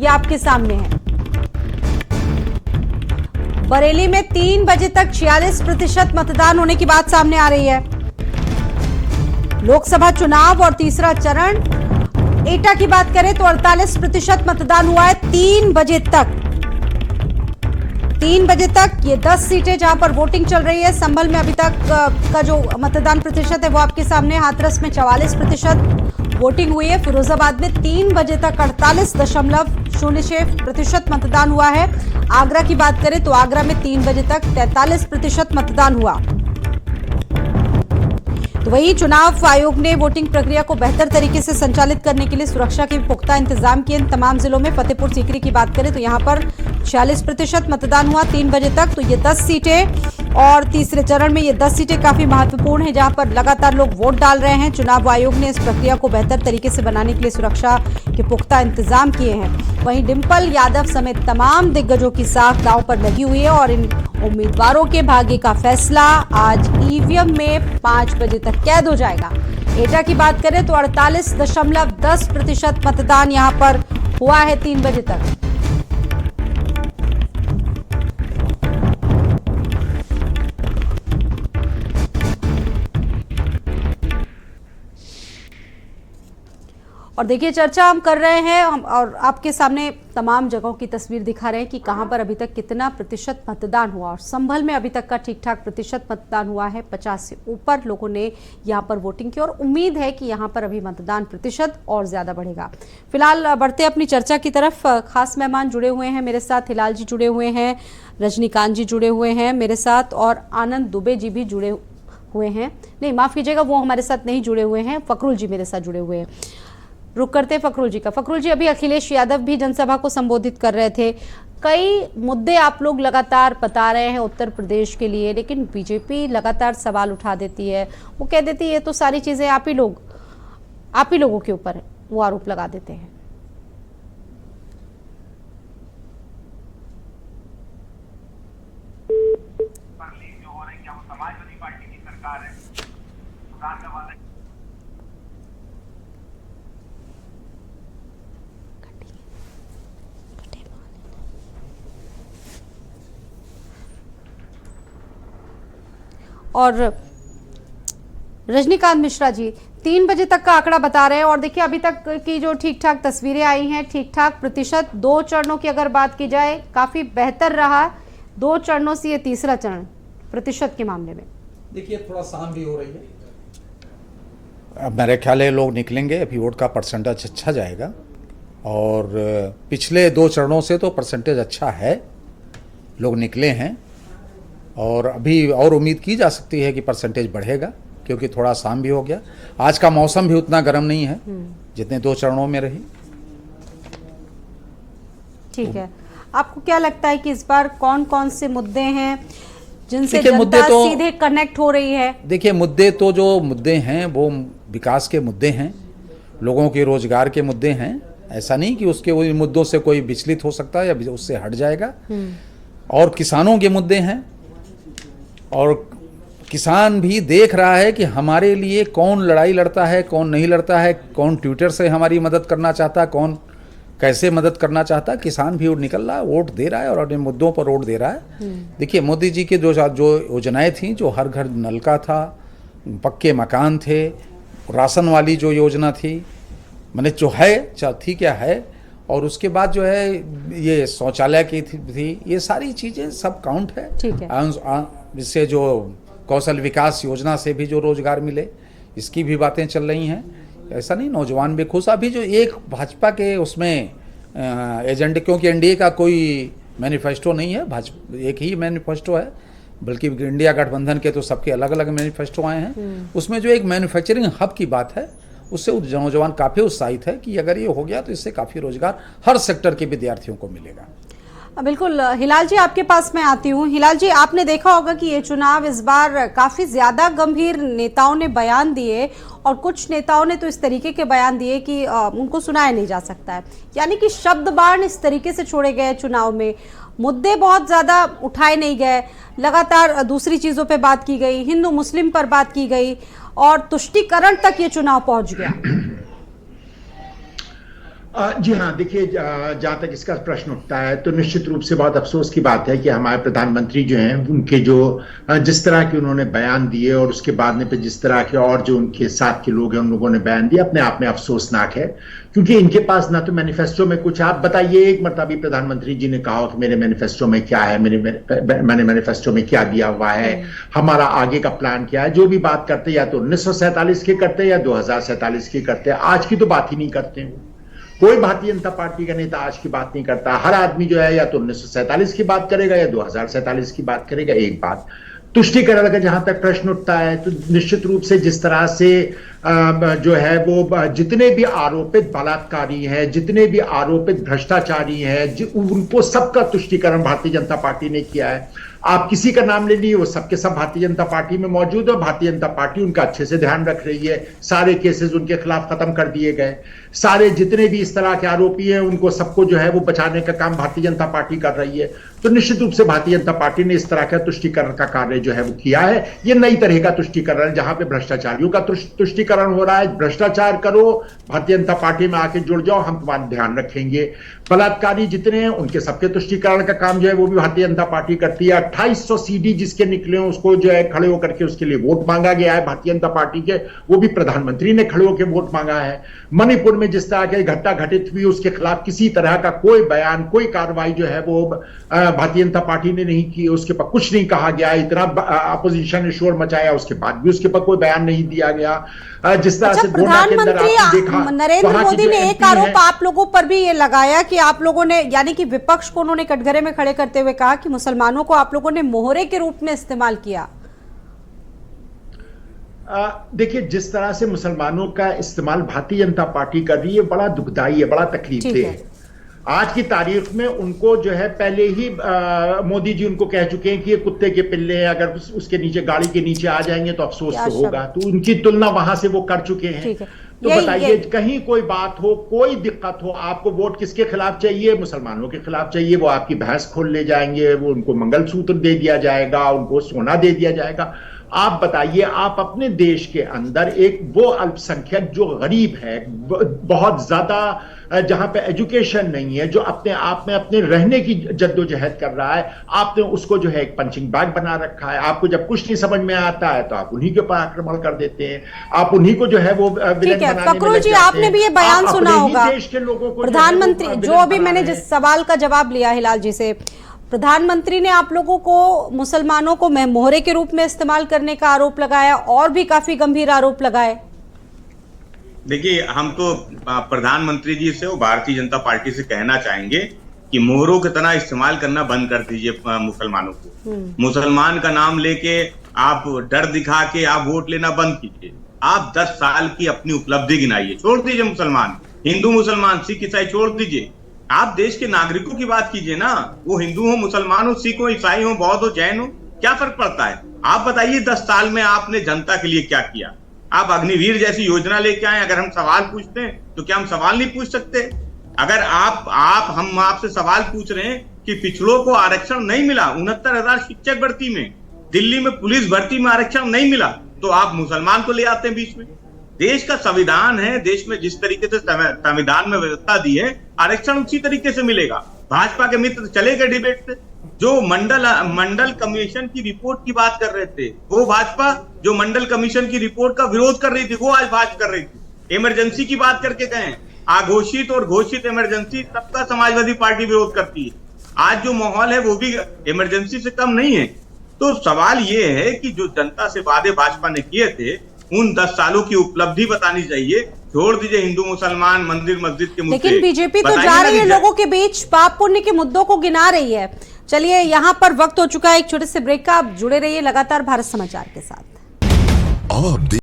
ये आपके सामने है। बरेली में 3 बजे तक 46% मतदान होने की बात सामने आ रही है। लोकसभा चुनाव और तीसरा चरण, एटा की बात करें तो 48% मतदान हुआ है 3 बजे तक। 3 बजे तक ये 10 सीटें जहां पर वोटिंग चल रही है। संभल में अभी तक का जो मतदान प्रतिशत है वो आपके सामने, हाथरस में 44% वोटिंग हुई है। फिरोजाबाद में 3 बजे तक 48.06% मतदान हुआ है। आगरा की बात करें तो आगरा में 3 बजे तक 43% मतदान हुआ। तो वहीं चुनाव आयोग ने वोटिंग प्रक्रिया को बेहतर तरीके से संचालित करने के लिए सुरक्षा के पुख्ता इंतजाम किए तमाम जिलों में। फतेहपुर सीकरी की बात करें तो यहां पर 46% मतदान हुआ 3 बजे तक। तो ये 10 सीटें और तीसरे चरण में ये 10 सीटें काफी महत्वपूर्ण है, जहां पर लगातार लोग वोट डाल रहे हैं। चुनाव आयोग ने इस प्रक्रिया को बेहतर तरीके से बनाने के लिए सुरक्षा के पुख्ता इंतजाम किए हैं। वहीं डिंपल यादव समेत तमाम दिग्गजों की साख दांव पर लगी हुई है और इन उम्मीदवारों के भाग्य का फैसला आज ईवीएम में 5 बजे तक कैद हो जाएगा। एटा की बात करें तो 48.10% मतदान यहां पर हुआ है 3 बजे तक। और देखिए, चर्चा हम कर रहे हैं और आपके सामने तमाम जगहों की तस्वीर दिखा रहे हैं कि कहां पर अभी तक कितना प्रतिशत मतदान हुआ। और संभल में अभी तक का ठीक ठाक प्रतिशत मतदान हुआ है। 50 से ऊपर लोगों ने यहां पर वोटिंग की और उम्मीद है कि यहां पर अभी मतदान प्रतिशत और ज्यादा बढ़ेगा। फिलहाल बढ़ते अपनी चर्चा की तरफ। खास मेहमान जुड़े हुए हैं मेरे साथ, हिलाल जी जुड़े हुए हैं, रजनीकांत जी जुड़े हुए हैं मेरे साथ और आनंद दुबे जी भी जुड़े हुए हैं। नहीं, माफ कीजिएगा, वो हमारे साथ नहीं जुड़े हुए हैं, फकरुल जी मेरे साथ जुड़े हुए हैं। रुक करते फकरुल जी का। फकरुल जी, अभी अखिलेश यादव भी जनसभा को संबोधित कर रहे थे। कई मुद्दे आप लोग लगातार बता रहे हैं उत्तर प्रदेश के लिए, लेकिन बीजेपी लगातार सवाल उठा देती है। वो कह देती है ये तो सारी चीजें आप ही लोगों के ऊपर है, वो आरोप लगा देते हैं। और रजनीकांत मिश्रा जी 3 बजे तक का आंकड़ा बता रहे हैं और देखिए अभी तक की जो ठीक ठाक तस्वीरें आई हैं, ठीक ठाक प्रतिशत 2 चरणों की अगर बात की जाए काफी बेहतर रहा। 2 चरणों से ये तीसरा चरण प्रतिशत के मामले में देखिए थोड़ा शाम भी हो रही है। अब मेरे ख्याल है लोग निकलेंगे, अभी वोट का परसेंटेज अच्छा जाएगा और पिछले 2 चरणों से तो परसेंटेज अच्छा है, लोग निकले हैं और अभी और उम्मीद की जा सकती है कि परसेंटेज बढ़ेगा क्योंकि थोड़ा शाम भी हो गया। आज का मौसम भी उतना गर्म नहीं है जितने 2 चरणों में रही। ठीक है, आपको क्या लगता है कि इस बार कौन कौन से मुद्दे हैं जिनसे जनता सीधे कनेक्ट हो रही है? देखिए, मुद्दे तो जो मुद्दे हैं वो विकास के मुद्दे हैं, लोगों के रोजगार के मुद्दे हैं। ऐसा नहीं कि उसके वही मुद्दों से कोई विचलित हो सकता है या उससे हट जाएगा। और किसानों के मुद्दे हैं और किसान भी देख रहा है कि हमारे लिए कौन लड़ाई लड़ता है, कौन नहीं लड़ता है, कौन ट्विटर से हमारी मदद करना चाहता है, कौन कैसे मदद करना चाहता है। किसान भी निकल रहा है, वोट दे रहा है और अपने मुद्दों पर वोट दे रहा है। देखिए, मोदी जी के जो योजनाएं थी, जो हर घर नल का था, पक्के मकान थे, राशन वाली जो योजना थी, मैंने जो है थी क्या है, और उसके बाद जो है ये शौचालय की थी, ये सारी चीज़ें सब काउंट है। ठीक है, इससे जो कौशल विकास योजना से भी जो रोजगार मिले, इसकी भी बातें चल रही हैं। ऐसा नहीं, नौजवान भी खुश। अभी जो एक भाजपा के उसमें एजेंडे, क्योंकि एनडीए का कोई मैनिफेस्टो नहीं है, भाजपा एक ही मैनिफेस्टो है, बल्कि इंडिया गठबंधन के तो सबके अलग अलग मैनिफेस्टो आए हैं। उसमें जो एक मैन्युफैक्चरिंग हब की बात है, उससे नौजवान काफ़ी उत्साहित है कि अगर ये हो गया तो इससे काफ़ी रोजगार हर सेक्टर के विद्यार्थियों को मिलेगा। बिल्कुल। हिलाल जी, आपके पास मैं आती हूँ। हिलाल जी, आपने देखा होगा कि ये चुनाव इस बार काफी ज्यादा गंभीर नेताओं ने बयान दिए और कुछ नेताओं ने तो इस तरीके के बयान दिए कि उनको सुनाया नहीं जा सकता है, यानी कि शब्द बाण इस तरीके से छोड़े गए चुनाव में। मुद्दे बहुत ज्यादा उठाए नहीं गए, लगातार दूसरी चीजों पे बात की गई, हिंदू मुस्लिम पर बात की गई और तुष्टीकरण तक ये चुनाव पहुंच गया। जी हाँ, देखिए, जहाँ तक इसका प्रश्न उठता है तो निश्चित रूप से बहुत अफसोस की बात है कि हमारे प्रधानमंत्री जो हैं उनके जो जिस तरह के उन्होंने बयान दिए और उसके बाद में पे जिस तरह के और जो उनके साथ के लोग हैं उन लोगों ने बयान दिए, अपने आप में अफसोसनाक है। क्योंकि इनके पास ना तो मैनिफेस्टो में कुछ, आप बताइए एक मरतबा भी प्रधानमंत्री जी ने कहा हो कि मेरे मैनिफेस्टो में क्या है, मैंने मैनिफेस्टो में क्या दिया हुआ है, हमारा आगे का प्लान क्या है। जो भी बात करते या तो 1947 की करते या 2047 की करते, आज की तो बात ही नहीं करते। कोई भारतीय जनता पार्टी का नेता आज की बात नहीं करता। हर आदमी जो है या तो 1947 की बात करेगा या 2047 की बात करेगा। एक बात तुष्टीकरण का जहां तक प्रश्न उठता है तो निश्चित रूप से जिस तरह से जो है वो जितने भी आरोपित बलात्कारी हैं, जितने भी आरोपित भ्रष्टाचारी हैं, उनको सबका तुष्टीकरण भारतीय जनता पार्टी ने किया है। आप किसी का नाम ले लीजिए, वो सबके सब भारतीय जनता पार्टी में मौजूद है। भारतीय जनता पार्टी उनका अच्छे से ध्यान रख रही है। सारे केसेस उनके खिलाफ खत्म कर दिए गए। सारे जितने भी इस तरह के आरोपी हैं उनको सबको जो है वो बचाने का काम भारतीय जनता पार्टी कर रही है। तो निश्चित रूप से भारतीय जनता पार्टी ने इस तरह का तुष्टीकरण का कार्य जो है वो किया है। ये नई तरह का तुष्टीकरण, जहां पे भ्रष्टाचारियों का तुष्टीकरण हो रहा है। भ्रष्टाचार करो, भारतीय जनता पार्टी में आके जुड़ जाओ, हम तुम्हारा ध्यान रखेंगे। बलात्कारी जितने हैं उनके सबके तुष्टीकरण का काम जो है वो भी भारतीय जनता पार्टी करती है। 2800 सीडी जिसके निकले हैं उसको जो है खड़े होकर के उसके लिए वोट मांगा गया है भारतीय जनता पार्टी के, वो भी प्रधानमंत्री ने खड़े होकर वोट मांगा है। मणिपुर में जिस तरह की घटना घटित हुई उसके खिलाफ किसी तरह का कोई बयान, कोई कार्रवाई जो है वो भारतीय जनता पार्टी ने नहीं की। उसके पर कुछ नहीं कहा गया। इतना अपोजिशन ने शोर मचाया, उसके बाद भी उसके पर कोई बयान नहीं दिया गया। जिस तरह से प्रधानमंत्री नरेंद्र मोदी ने एक आरोप आप लोगों पर भी ये लगाया कि आप लोगों ने, यानी कि विपक्ष को उन्होंने कटघरे में खड़े करते हुए कहा कि मुसलमानों को आप लोगों ने मोहरे के रूप में इस्तेमाल किया। देखिए, जिस तरह से मुसलमानों का इस्तेमाल भारतीय जनता पार्टी कर रही है, बड़ा दुखदाई है, बड़ा तकलीफदेह है। आज की तारीख में उनको जो है पहले ही मोदी जी उनको कह चुके हैं कि ये कुत्ते के पिल्ले हैं, अगर उसके नीचे, गाड़ी के नीचे आ जाएंगे तो अफसोस तो होगा। तो उनकी तुलना वहां से वो कर चुके हैं। तो बताइए, कहीं कोई बात हो, कोई दिक्कत हो, आपको वोट किसके खिलाफ चाहिए? मुसलमानों के खिलाफ चाहिए। वो आपकी भैंस खोल ले जाएंगे, वो उनको मंगलसूत्र दे दिया जाएगा, उनको सोना दे दिया जाएगा। आप बताइए, आप अपने देश के अंदर एक वो अल्पसंख्यक जो गरीब है, बहुत ज्यादा, जहां पे एजुकेशन नहीं है, जो अपने आप में अपने रहने की जद्दोजहद कर रहा है, आपने उसको जो है एक पंचिंग बैग बना रखा है। आपको जब कुछ नहीं समझ में आता है तो आप उन्हीं के ऊपर आक्रमण कर देते हैं। आप उन्हीं को जो है वो विलेन बनाने में फकरुल जी, आपने भी ये बयान सुना होगा देश के लोगों को, प्रधानमंत्री जो अभी मैंने जिस सवाल का जवाब लिया हिलाल जी से, प्रधानमंत्री ने आप लोगों को, मुसलमानों को मोहरे के रूप में इस्तेमाल करने का आरोप लगाया और भी काफी गंभीर आरोप लगाए। देखिए, हम तो प्रधानमंत्री जी से और भारतीय जनता पार्टी से कहना चाहेंगे कि मोहरों की तरह इस्तेमाल करना बंद कर दीजिए मुसलमानों को। मुसलमान का नाम लेके आप डर दिखा के आप वोट लेना बंद कीजिए। आप 10 साल की अपनी उपलब्धि गिनाइए। छोड़ दीजिए मुसलमान, हिंदू मुसलमान सिख ईसाई छोड़ दीजिए। आप देश के नागरिकों की बात कीजिए ना। वो हिंदू हो, मुसलमान हो, सिख हो, ईसाई हो, बौद्ध हो, जैन हो, क्या फर्क पड़ता है? आप बताइए 10 साल में आपने जनता के लिए क्या किया? आप अग्निवीर जैसी योजना लेके आए। अगर हम सवाल पूछते हैं तो क्या हम सवाल नहीं पूछ सकते? अगर हम आपसे सवाल पूछ रहे हैं कि पिछड़ों को आरक्षण नहीं मिला, 69,000 शिक्षक भर्ती में, दिल्ली में पुलिस भर्ती में आरक्षण नहीं मिला, तो आप मुसलमान को ले आते हैं बीच में। देश का संविधान है, देश में जिस तरीके से संविधान में व्यवस्था दी है, आरक्षण उसी तरीके से मिलेगा। भाजपा के मित्र चले गए डिबेट से। जो मंडल कमीशन की रिपोर्ट की बात कर रहे थे, वो भाजपा जो मंडल कमीशन की रिपोर्ट का विरोध कर रही थी, वो आज भाजपा कर रही थी। इमरजेंसी की बात करके कहें, आघोषित और घोषित इमरजेंसी सबका समाजवादी पार्टी विरोध करती है। आज जो माहौल है वो भी इमरजेंसी से कम नहीं है। तो सवाल ये है कि जो जनता से वादे भाजपा ने किए थे, उन 10 सालों की उपलब्धि बतानी चाहिए। छोड़ दीजिए हिंदू मुसलमान, मंदिर मस्जिद के मुद्दे। लेकिन बीजेपी तो जा रही है लोगों के बीच, पाप पुण्य के मुद्दों को गिना रही है। चलिए, यहाँ पर वक्त हो चुका है एक छोटे से ब्रेक का। आप जुड़े रहिए लगातार भारत समाचार के साथ।